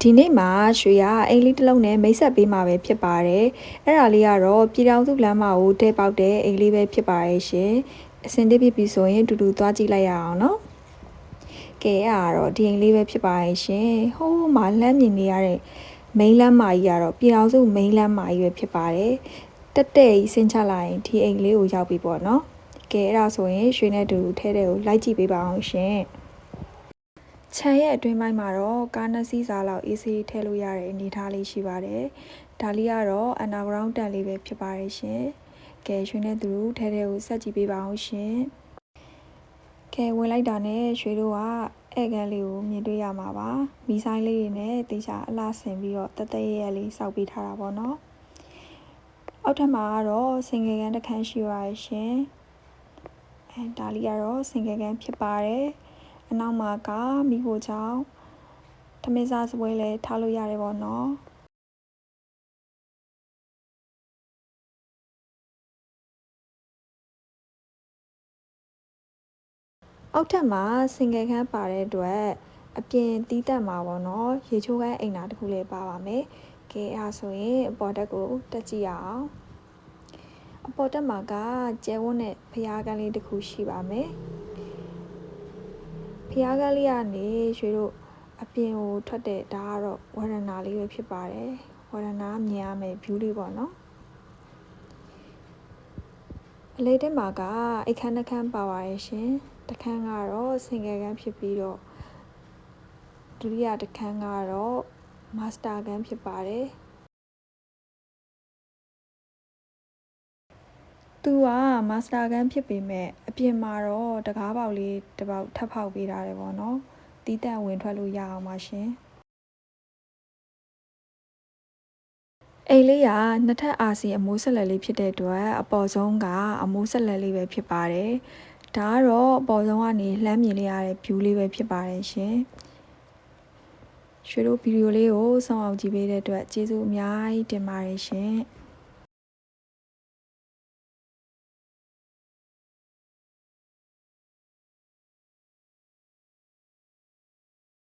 ဒီနေ့မှာရွှေကအိမ်လေးတစ်လုံးနဲ့မိတ်ဆက်ပေးမှာပဲဖြစ်ပါတယ်။အဲ့ဒါလေးကတော့ပြည်တော်စုလမ်းမကိုတဲပေါက်တဲ့အိမ်လေးပဲဖြစ်ပါရဲ့ရှင်။အစင်တစ်ပြပြီဆိုရင်တူတူသွားကြည့်လိုက်ရအောင်နော်။ကဲအဲ့ဒါတော့ဒီအိမ်လေးပဲဖြစ်ပါရဲ့ရှင်။ဟိုးမှာလှမ်းမြင်နေရတဲ့မိန်းလမ်းမကြီးကတော့ပြည်တော်စုမိန်းလမ်းမကြီးပဲဖြစ်ပါတယ်။တက်တဲ့ကြီးဆင်းချလိုက်ရင်ဒီအိမ်လေးကိုရောက်ပြီပေါ့နော်။ကဲအဲ့ဒါဆိုရင်ရွှေနဲ့တူတူထဲတဲ့ကိုလိုက်ကြည့်ပေးပါအောင်ရှင်။ခြံရဲ့အတွင်းပိုင်းမှာတော့ကားနှစ်စီးစာလောက် AC ထည့်လို့ရတဲ့အနေအထားလေးရှိပါတယ်။ဒါလေးကတော့ underground တက်လေးပဲဖြစ်ပါတယ်ရှင်။ကဲရွှေနဲ့သူထဲထဲကိုဆက်ကြည့်ပေးပါအောင်ရှင်။ကဲဝင်လိုက်တာနဲ့ရွှေတို့ကဧကန်လေးကိုမြင်တွေ့ရမှာပါ။မီဆိုင်လေးတွေနဲ့တေချာအလှဆင်ပြီးတော့တသက်ရဲလေးစောက်ပေးထားတာပေါ့နော်။အောက်ထပ်မှာကတော့စင်ကယ်ကန်တစ်ခန်းရှိပါရဲ့ရှင်။ဒါလေးကတော့စင်ကယ်ကန်ဖြစ်ပါတယ်။အနောက်မှာကမိဖို့ချောင်းထမင်းစားစပွဲလည်းထားလို့ရတယ်ပေါ့နော်အောက်ထပ်မှာစင်ကယ်ခန်းပါတဲ့အတွက်အပြင်တီးတက်မှာပေါ့နော်ရေချိုးခန်းအိမ်သာတစ်ခုလည်းပါပါမယ်ကဲအားဆိုရင်အပေါ်တက်ကိုတက်ကြည့်ရအောင်အပေါ်တက်မှာကကျဲဝန်းနဲ့ဖျားကန်းလေးတစ်ခုရှိပါမယ်ဖျားကန်းလေးကနေရွှေတို့အပြင်ကိုထွက်တဲ့ဒါကတော့ဝရဏာလေးပဲဖြစ်ပါတယ်ဝရဏာမြင်ရမယ် view လေးပေါ့နော်အလေးတက်မှာကအခန်းတစ်ခန်းပါပါရဲ့ရှင်တစ်ခန်းကတော့စင်ကယ်ခန်းဖြစ်ပြီးတော့ဒုတိယတစ်ခန်းကတော့မာစတာခန်းဖြစ်ပါတယ်သူကမာစတာခန်းဖြစ်ပေမဲ့အပြင်မှာတော့တကားပေါက်လေးတစ်ပေါက်ထပ်ဖောက်ပေးထားတယ်ပေါ့နော်တီးတန့်ဝင်ထွက်လို့ရအောင်ပါရှင်အိမ်လေးကနှစ်ထပ်အာစီအမိုးဆက်လက်လေးဖြစ်တဲ့အတွက်အပေါ်ဆုံးကအမိုးဆက်လက်လေးပဲဖြစ်ပါတယ်ဒါကတော့အပေါ်ဆုံးကနေလှမ်းမြင်လေးရတဲ့ view လေးပဲဖြစ်ပါတယ်ရှင်ရွှေတို့ဗီဒီယိုလေးကိုစောင့်အောင်ကြည့်ပေးတဲ့အတွက်ကျေးဇူးအများကြီးတင်ပါတယ်ရှင်